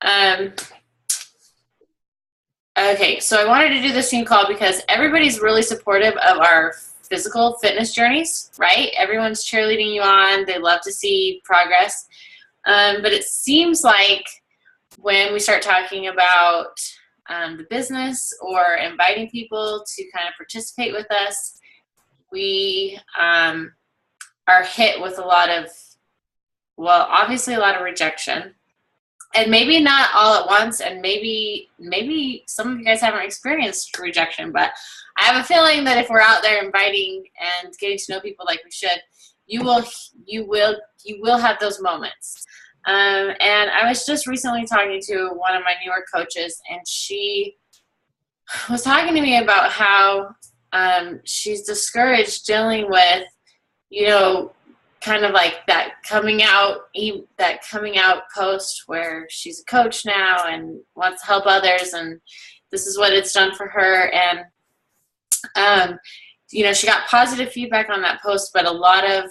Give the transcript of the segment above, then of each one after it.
Um, okay, so I wanted to do this team call because everybody's really supportive of our physical fitness journeys, right? Everyone's cheerleading you on. They love to see progress. But it seems like when we start talking about the business or inviting people to kind of participate with us, we are hit with a lot of, well, obviously a lot of rejection. And maybe not all at once, and maybe some of you guys haven't experienced rejection, but I have a feeling that if we're out there inviting and getting to know people like we should, you will you will have those moments. And I was just recently talking to one of my newer coaches, and she was talking to me about how she's discouraged dealing with, you know, kind of like that coming out post where she's a coach now and wants to help others, and this is what it's done for her. And she got positive feedback on that post, but a lot of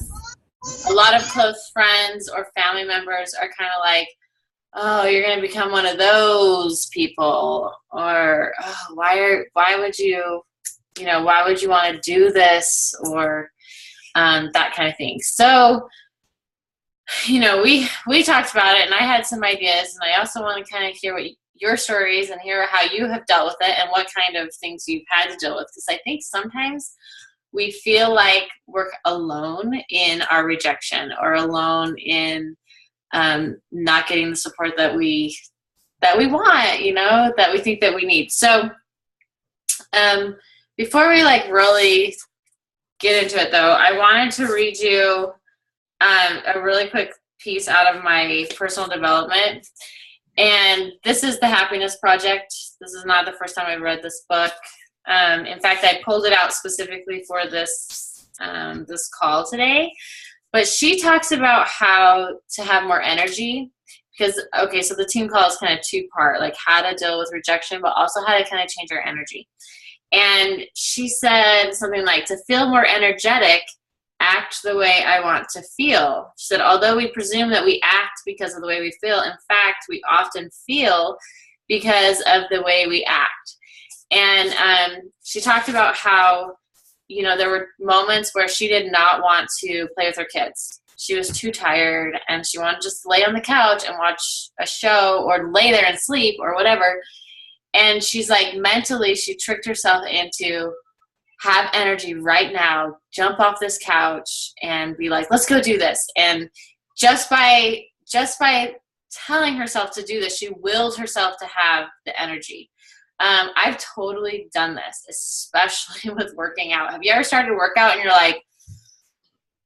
close friends or family members are kind of like, oh, you're going to become one of those people, or oh, why would you want to do this, or that kind of thing. So, we talked about it, and I had some ideas, and I also want to kind of hear what your stories and hear how you have dealt with it and what kind of things you've had to deal with, because I think sometimes we feel like we're alone in our rejection or alone in not getting the support that we want, that we think that we need. So before we really get into it, though, I wanted to read you a really quick piece out of my personal development. And this is The Happiness Project. This is not the first time I've read this book. In fact, I pulled it out specifically for this call today. But she talks about how to have more energy. Because, okay, so the team call is kind of two-part, like how to deal with rejection, but also how to kind of change our energy. And she said something like, to feel more energetic, act the way I want to feel. She said, although we presume that we act because of the way we feel, in fact, we often feel because of the way we act. And she talked about how, there were moments where she did not want to play with her kids. She was too tired, and she wanted to just lay on the couch and watch a show or lay there and sleep or whatever. And she's like, mentally, she tricked herself into, have energy right now, jump off this couch and be like, let's go do this. And just by telling herself to do this, she willed herself to have the energy. I've totally done this, especially with working out. Have you ever started a workout and you're like,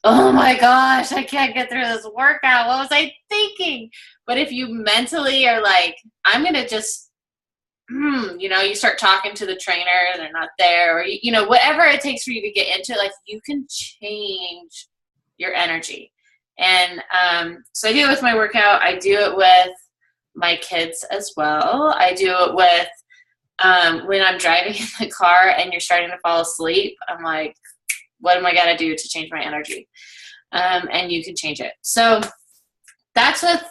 oh my gosh, I can't get through this workout. What was I thinking? But if you mentally are like, I'm going to just, you start talking to the trainer, they're not there, or, whatever it takes for you to get into it, you can change your energy. And so I do it with my workout. I do it with my kids as well. I do it with when I'm driving in the car and you're starting to fall asleep. I'm like, what am I going to do to change my energy? And you can change it. So that's with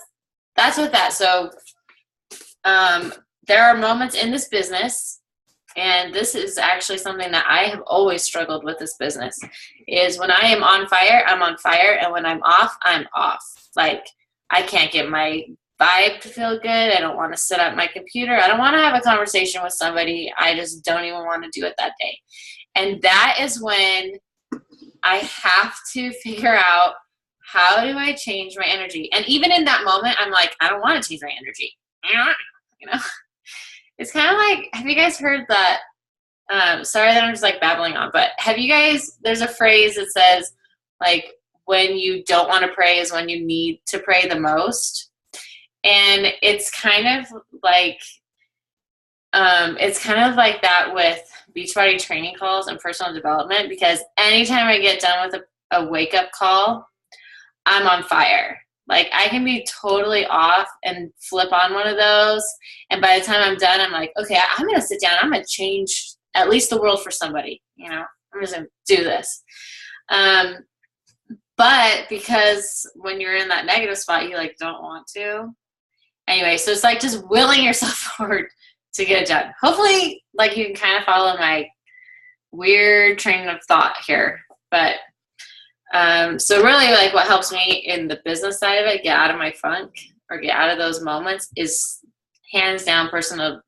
that. So there are moments in this business, and this is actually something that I have always struggled with this business, is when I am on fire, I'm on fire, and when I'm off, I'm off. I can't get my vibe to feel good. I don't want to sit at my computer. I don't want to have a conversation with somebody. I just don't even want to do it that day. And that is when I have to figure out, how do I change my energy? And even in that moment, I'm like, I don't want to change my energy. It's kind of like, have you guys heard that? Sorry that I'm just babbling on, but there's a phrase that says, when you don't want to pray is when you need to pray the most. And it's kind of like that with Beachbody training calls and personal development, because anytime I get done with a wake-up call, I'm on fire. I can be totally off and flip on one of those, and by the time I'm done, I'm like, okay, I'm going to sit down. I'm going to change at least the world for somebody. I'm just going to do this. But because when you're in that negative spot, you don't want to. Anyway, so it's like just willing yourself forward to get it done. Hopefully, like you can kind of follow my weird train of thought here. But so really like what helps me in the business side of it, get out of my funk or get out of those moments is hands down personal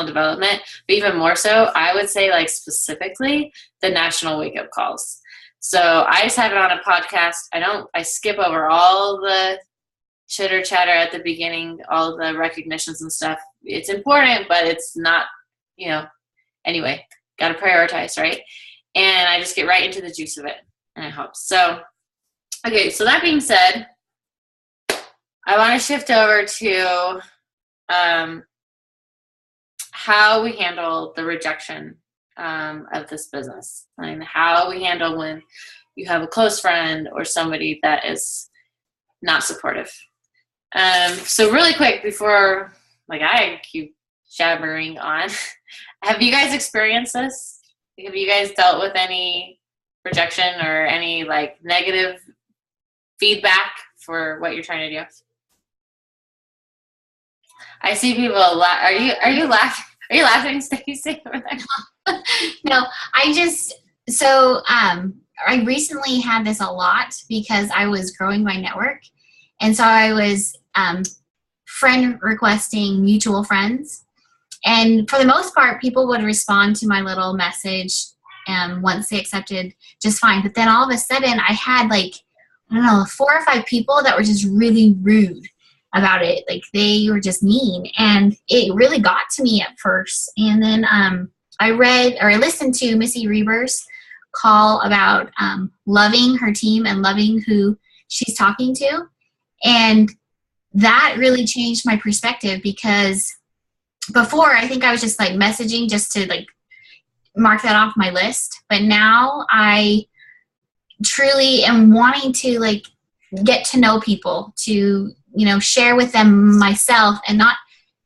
development. But even more so, I would say like specifically the national wake up calls. So I just have it on a podcast. I skip over all the chitter chatter at the beginning, all the recognitions and stuff. It's important, but it's not, anyway, got to prioritize, right? And I just get right into the juice of it, and it helps. So, okay, so that being said, I want to shift over to how we handle the rejection of this business, and how we handle when you have a close friend or somebody that is not supportive. So really quick before I keep jabbering on, have you guys experienced this? Have you guys dealt with any rejection or any like negative feedback for what you're trying to do? I see people are you laughing? Are you laughing, Stacey? No, I recently had this a lot because I was growing my network. And so I was friend requesting mutual friends. And for the most part, people would respond to my little message once they accepted just fine. But then all of a sudden I had 4 or 5 people that were just really rude about it. Like they were just mean. And it really got to me at first. And then I listened to Missy Reber's call about loving her team and loving who she's talking to. And that really changed my perspective, because before I think I was just messaging just to mark that off my list. But now I truly am wanting to get to know people, to, share with them myself, and not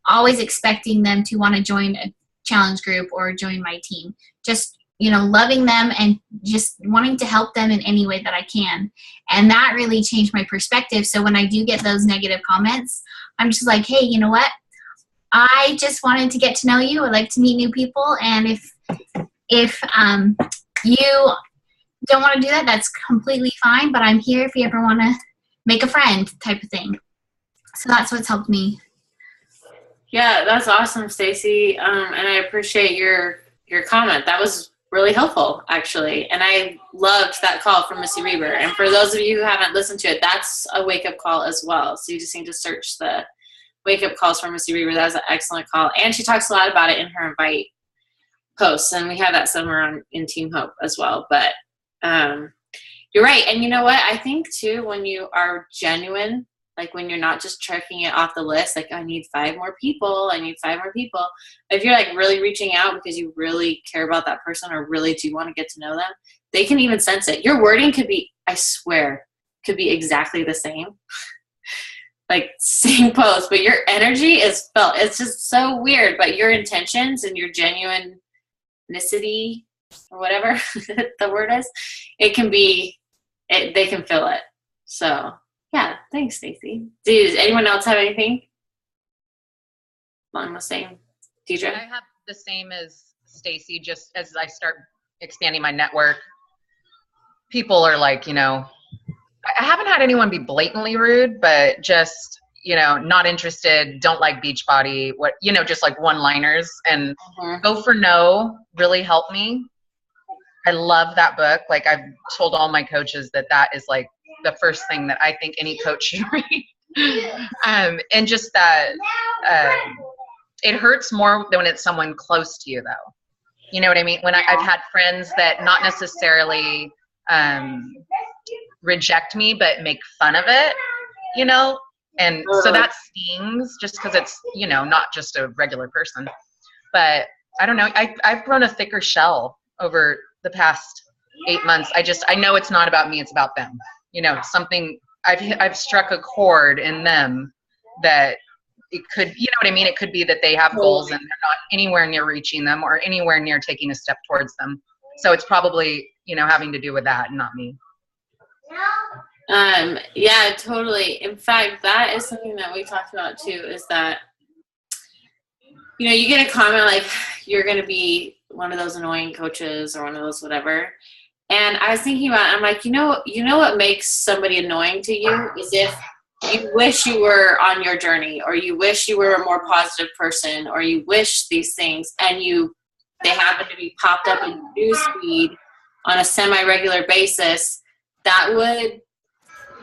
always expecting them to want to join a challenge group or join my team. Just, loving them and just wanting to help them in any way that I can. And that really changed my perspective. So when I do get those negative comments, I'm just like, hey, you know what? I just wanted to get to know you. I like to meet new people. And if you don't want to do that, that's completely fine. But I'm here if you ever want to make a friend, type of thing. So that's what's helped me. Yeah, that's awesome, Stacey. And I appreciate your comment. That was really helpful, actually. And I loved that call from Missy Reber. And for those of you who haven't listened to it, that's a wake-up call as well. So you just need to search the wake-up calls from Missy Reber. That was an excellent call. And she talks a lot about it in her invite posts. And we have that somewhere in Team Hope as well. But you're right. And you know what? I think, too, when you are genuine, when you're not just checking it off the list, I need 5 more people. I need 5 more people. If you're really reaching out because you really care about that person or really do want to get to know them, they can even sense it. Your wording could be, I swear, could be exactly the same. Same post, but your energy is felt. It's just so weird. But your intentions and your genuinity or whatever the word is, they can feel it. So yeah, thanks, Stacey. Does anyone else have anything along the same? Deidre? I have the same as Stacey. Just as I start expanding my network, people are I haven't had anyone be blatantly rude, but just, not interested, don't like Beachbody, just one-liners. And Go for No really helped me. I love that book. I've told all my coaches that is the first thing that I think any coach should read. And just that it hurts more than when it's someone close to you, though. You know what I mean? When I've had friends that not necessarily reject me, but make fun of it, and so that stings just because it's, not just a regular person. But I don't know. I've grown a thicker shell over the past 8 months. I know it's not about me. It's about them. Something I've struck a chord in them that it could, what I mean? It could be that they have goals and they're not anywhere near reaching them or anywhere near taking a step towards them. So it's probably, having to do with that and not me. Yeah, totally. In fact, that is something that we talked about too, is that, you get a comment like you're going to be one of those annoying coaches or one of those whatever. And I was thinking about it, I'm like, what makes somebody annoying to you is if you wish you were on your journey, or you wish you were a more positive person, or you wish these things, and they happen to be popped up in your newsfeed on a semi-regular basis. That would,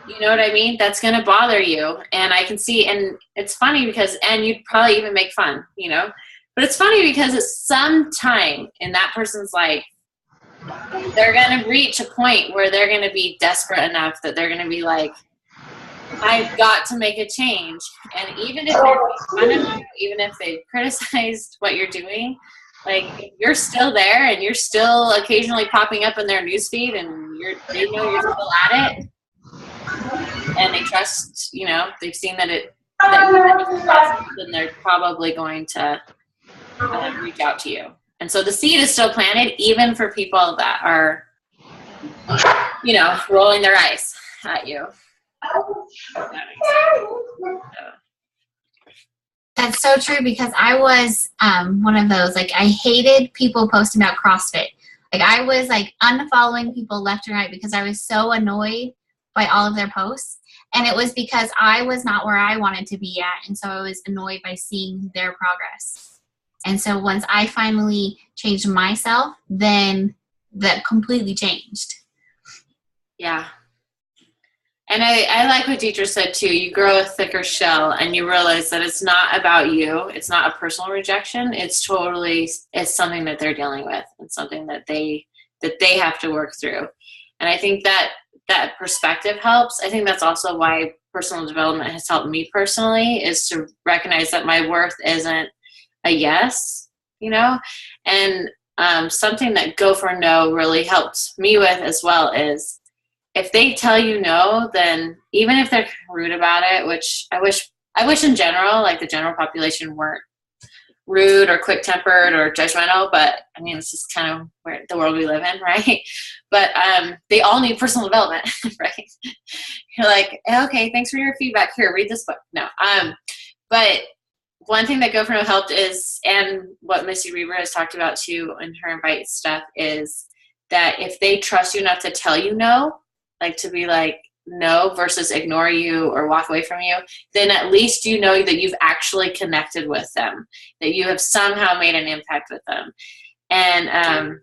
you know what I mean? That's going to bother you. And I can see, and it's funny because, and you'd probably even make fun, but it's funny because at some time in that person's life, they're going to reach a point where they're going to be desperate enough that they're going to be like, I've got to make a change. And even if they make fun of you, even if they criticized what you're doing, like, if you're still there and you're still occasionally popping up in their newsfeed and they know you're still at it, and they trust, they've seen that you're positive, then they're probably going to reach out to you. And so the seed is still planted, even for people that are, rolling their eyes at you. That's so true, because I was one of those, like, I hated people posting about CrossFit. Like, I was like unfollowing people left and right because I was so annoyed by all of their posts. And it was because I was not where I wanted to be at. And so I was annoyed by seeing their progress. And so once I finally changed myself, then that completely changed. Yeah. And I like what Deidre said too. You grow a thicker shell and you realize that it's not about you. It's not a personal rejection. It's something that they're dealing with, and something that they have to work through. And I think that perspective helps. I think that's also why personal development has helped me personally, is to recognize that my worth isn't a yes, and something that Go for No really helped me with as well is, if they tell you no, then even if they're rude about it, which I wish in general, like the general population weren't rude or quick-tempered or judgmental, but I mean, it's just kind of where the world we live in, right? But they all need personal development, right? You're like, okay, thanks for your feedback. Here, read this book. No. But one thing that Go for No helped is, and what Missy Reber has talked about too in her Invite stuff, is that if they trust you enough to tell you no, like to be like no versus ignore you or walk away from you, then at least you know that you've actually connected with them, that you have somehow made an impact with them. And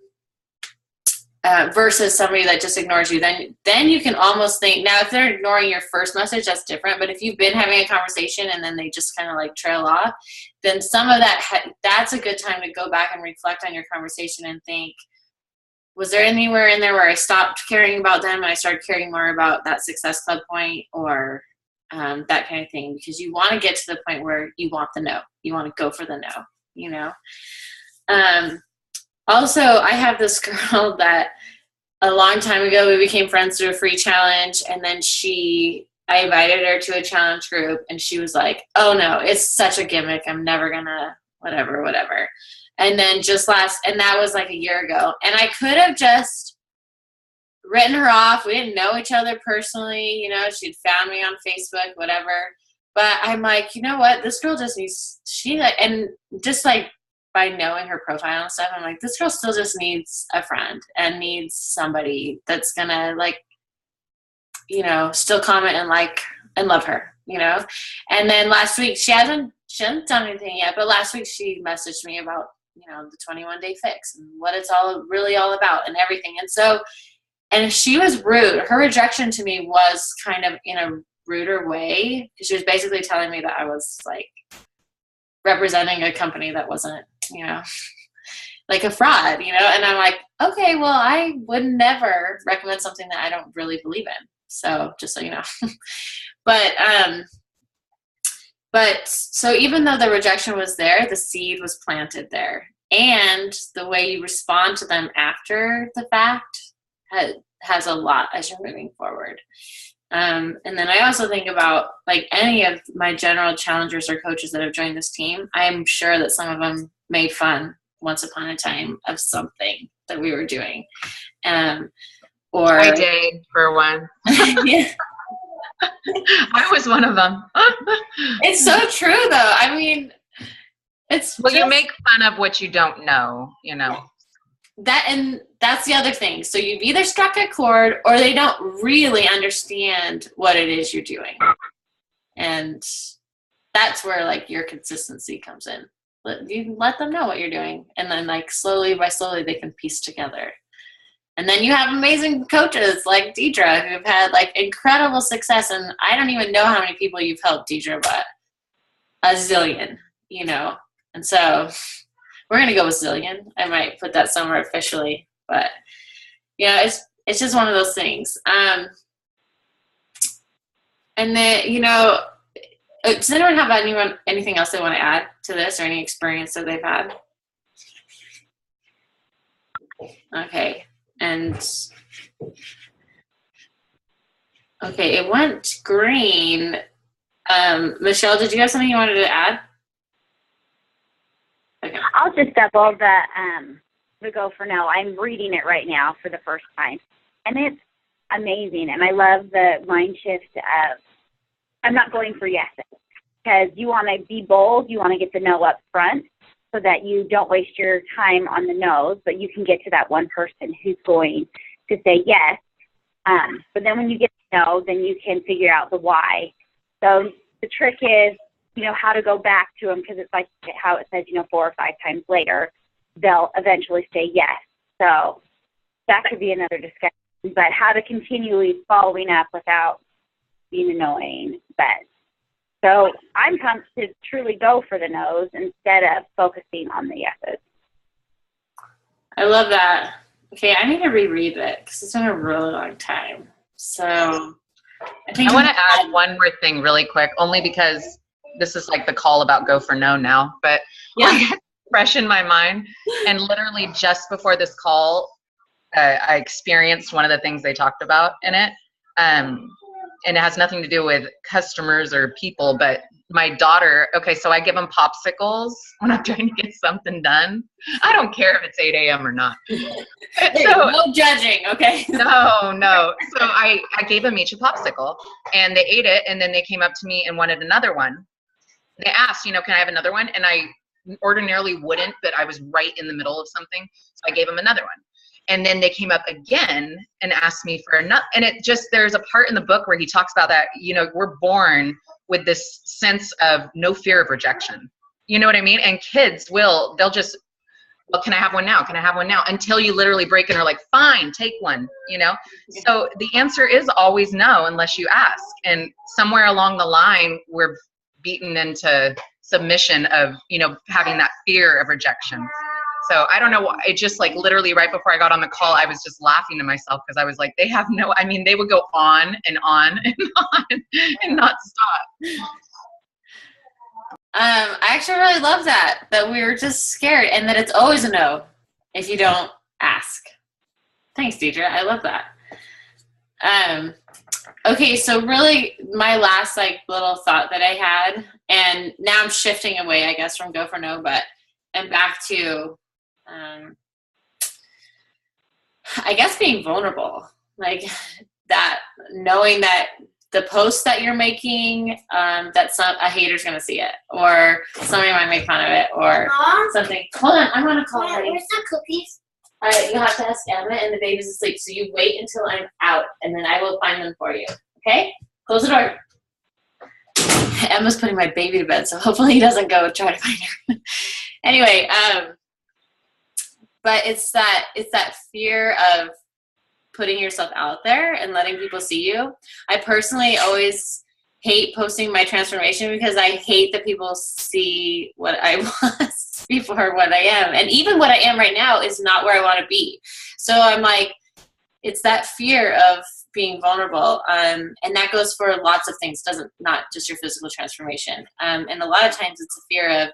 versus somebody that just ignores you, then you can almost think, now if they're ignoring your first message, that's different. But if you've been having a conversation and then they just kind of like trail off, then some of that's a good time to go back and reflect on your conversation and think, was there anywhere in there where I stopped caring about them and I started caring more about that Success Club point, or that kind of thing? Because you want to get to the point where you want the no. You want to go for the no, Also, I have this girl that a long time ago we became friends through a free challenge, and then I invited her to a challenge group, and she was like, oh no, it's such a gimmick. I'm never gonna whatever. And then and that was like a year ago. And I could have just written her off. We didn't know each other personally. She'd found me on Facebook, whatever. But I'm like, you know what? This girl just needs, and just like by knowing her profile and stuff, I'm like, this girl still just needs a friend and needs somebody that's going to like, still comment and like, and love her, And then last week, she hasn't done anything yet, but last week she messaged me about, the 21-day fix and what it's really all about and everything. And she was rude. Her rejection to me was kind of in a ruder way, because she was basically telling me that I was like representing a company that wasn't, like a fraud, and I'm like, okay, well, I would never recommend something that I don't really believe in. So just so you know, But so even though the rejection was there, the seed was planted there. And the way you respond to them after the fact has a lot as you're moving forward. And then I also think about like any of my general challengers or coaches that have joined this team, I'm sure that some of them made fun once upon a time of something that we were doing. Or I did for one. yeah. I was one of them. It's so true though. I mean, it's well, you make fun of what you don't know, you know. That, and that's the other thing. So you've either struck a chord or they don't really understand what it is you're doing. And that's where like your consistency comes in. You let them know what you're doing. And then like slowly by slowly they can piece together. And then you have amazing coaches like Deidre who've had like incredible success. And I don't even know how many people you've helped, Deidre, but a zillion, you know. And so we're going to go with zillion. I might put that somewhere officially, but yeah, it's just one of those things. And then, you know, does anyone have anything else they want to add to this or any experience that they've had? Okay. And okay, it went green. Michelle, did you have something you wanted to add? Okay. I'll just double the Go For No. I'm reading it right now for the first time, and it's amazing. And I love the mind shift of I'm not going for yeses, because you want to be bold. You want to get the no up front so that you don't waste your time on the no's, but you can get to that one person who's going to say yes. But then when you get the no, then you can figure out the why. So the trick is, you know, how to go back to them, because it's like how it says, you know, 4 or 5 times later, they'll eventually say yes. So that could be another discussion. But how to continually following up without being annoying. But so I'm pumped to truly go for the no's instead of focusing on the yeses. I love that. Okay, I need to reread it because it's been a really long time. So I want to add one more thing really quick, only because this is like the call about Go For No now, but yeah. like, it's fresh in my mind. And literally just before this call, I experienced one of the things they talked about in it. And it has nothing to do with customers or people, but my daughter, okay, so I give them popsicles when I'm trying to get something done. I don't care if it's 8 a.m. or not. So, no judging, okay? No. So I gave them each a popsicle, and they ate it, and then they came up to me and wanted another one. They asked, you know, can I have another one? And I ordinarily wouldn't, but I was right in the middle of something, so I gave them another one. And then they came up again and asked me for another. And it just, there's a part in the book where he talks about that, you know, we're born with this sense of no fear of rejection. You know what I mean? And kids they'll just, well, can I have one now? Can I have one now? Until you literally break and are like, fine, take one, you know? So the answer is always no, unless you ask. And somewhere along the line, we're beaten into submission of, you know, having that fear of rejection. So I don't know, it just like literally right before I got on the call, I was just laughing to myself because I was like, they would go on and on and on and not stop. I actually really love that we were just scared and that it's always a no if you don't ask. Thanks, Deidre. I love that. Okay, so really my last like little thought that I had, and now I'm shifting away, I guess, from Go For No, and back to I guess being vulnerable, like that, knowing that the post that you're making, that a hater's gonna see it, or somebody might make fun of it, or something. Hold on, I'm gonna call. Where's the cookies? All right, you have to ask Emma, and the baby's asleep, so you wait until I'm out, and then I will find them for you. Okay? Close the door. Emma's putting my baby to bed, so hopefully he doesn't go try to find her. Anyway, but it's that fear of putting yourself out there and letting people see you. I personally always hate posting my transformation because I hate that people see what I was before what I am. And even what I am right now is not where I want to be. So I'm like, it's that fear of being vulnerable. And that goes for lots of things, not just your physical transformation. And a lot of times it's a fear of,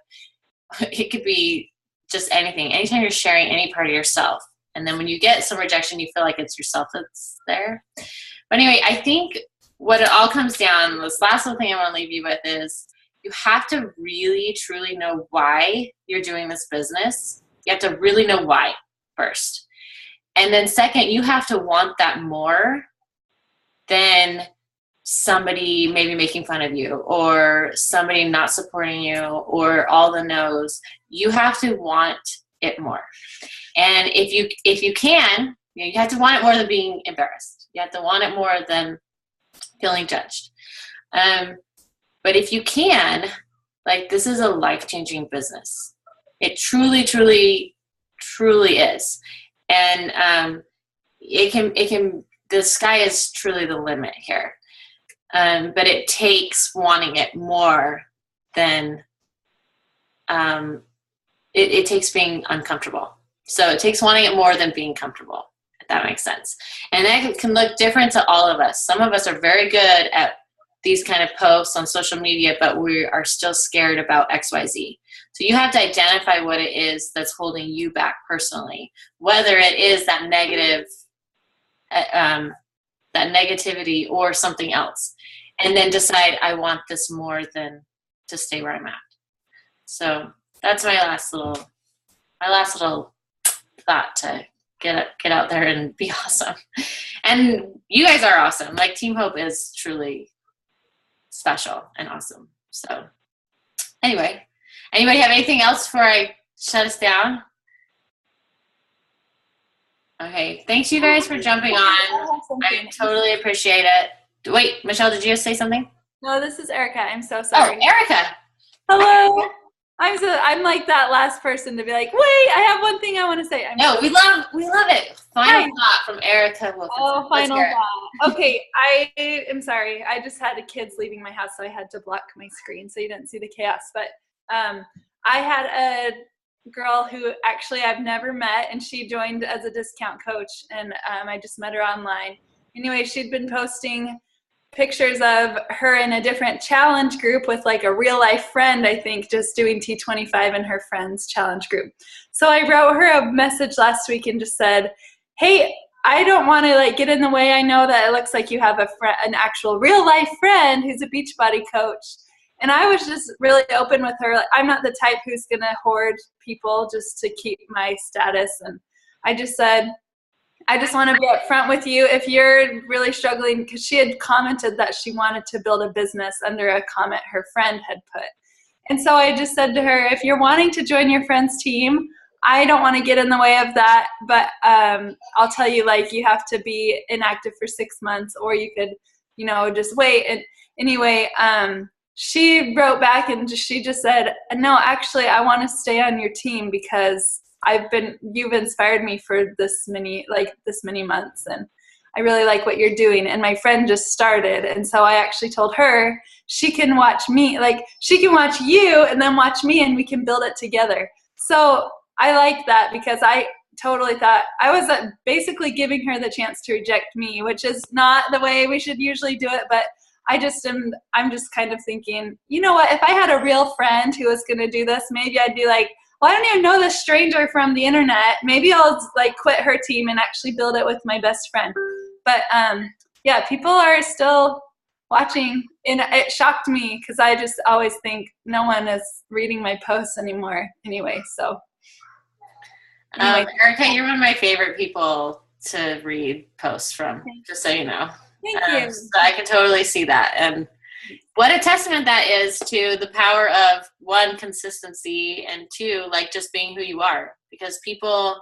it could be just anything. Anytime you're sharing any part of yourself, and then when you get some rejection, you feel like it's yourself that's there. But anyway, I think what it all comes down, this last little thing I want to leave you with is you have to really, truly know why you're doing this business. You have to really know why first. And then second, you have to want that more than somebody maybe making fun of you or somebody not supporting you or all the no's. You have to want it more. And if you can, you have to want it more than being embarrassed. You have to want it more than feeling judged. But if you can, like, this is a life-changing business. It truly, truly, truly is. And the sky is truly the limit here. But it takes wanting it more than, it takes being uncomfortable. So it takes wanting it more than being comfortable, if that makes sense. And that can look different to all of us. Some of us are very good at these kind of posts on social media, but we are still scared about XYZ. So you have to identify what it is that's holding you back personally, whether it is that negativity or something else, and then decide, I want this more than to stay where I'm at. So that's my last little thought to get out there and be awesome. And you guys are awesome. Like, Team Hope is truly special and awesome. So anyway, anybody have anything else before I shut us down? Okay, thanks you guys for jumping on. I totally appreciate it. Wait, Michelle, did you just say something? No, this is Erica. I'm so sorry. Oh, Erica. Hello. I'm like that last person to be like, wait, I have one thing I want to say. We love it. Final thought from Erica Wilkinson. Oh, final thought. Okay, I am sorry. I just had the kids leaving my house, so I had to block my screen so you didn't see the chaos. But I had a girl who actually I've never met, and she joined as a discount coach, and I just met her online. Anyway, she'd been posting pictures of her in a different challenge group with like a real life friend, I think, just doing T25 and her friends challenge group. So I wrote her a message last week and just said, hey, I don't want to like get in the way. I know that it looks like you have an actual real life friend who's a Beachbody coach. And I was just really open with her. Like, I'm not the type who's going to hoard people just to keep my status. And I just said, I just want to be upfront with you if you're really struggling, because she had commented that she wanted to build a business under a comment her friend had put. And so I just said to her, if you're wanting to join your friend's team, I don't want to get in the way of that, but I'll tell you, like, you have to be inactive for 6 months, or you could, just wait. And anyway, she wrote back and she just said, no, actually, I want to stay on your team because you've inspired me for this many months, and I really like what you're doing. And my friend just started, and so I actually told her she can watch me, like she can watch you and then watch me, and we can build it together. So I like that, because I totally thought I was basically giving her the chance to reject me, which is not the way we should usually do it. But I'm just kind of thinking, you know what, if I had a real friend who was going to do this, maybe I'd be like, well, I don't even know this stranger from the internet. Maybe I'll like quit her team and actually build it with my best friend. But yeah, people are still watching, and it shocked me because I just always think no one is reading my posts anymore. Anyway, so. Anyway. Erica, you're one of my favorite people to read posts from, just so you know. Thank you. So I can totally see that. And what a testament that is to the power of, one, consistency, and two, like, just being who you are, because people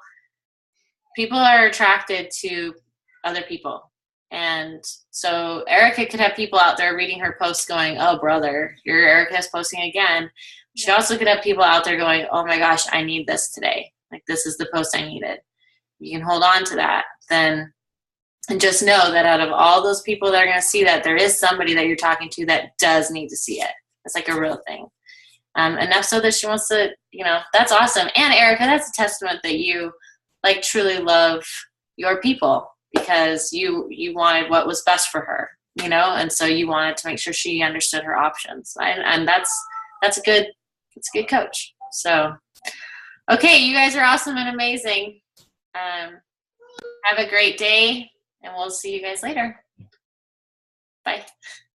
are attracted to other people. And so Erica could have people out there reading her posts going, oh, brother, your Erica's posting again. She also could have people out there going, oh my gosh, I need this today. Like, this is the post I needed. You can hold on to that then. And just know that out of all those people that are going to see that, there is somebody that you're talking to that does need to see it. It's like a real thing. Enough so that she wants to, that's awesome. And Erica, that's a testament that you like truly love your people, because you wanted what was best for her, and so you wanted to make sure she understood her options. And that's a good coach. So, okay, you guys are awesome and amazing. Have a great day. And we'll see you guys later. Bye.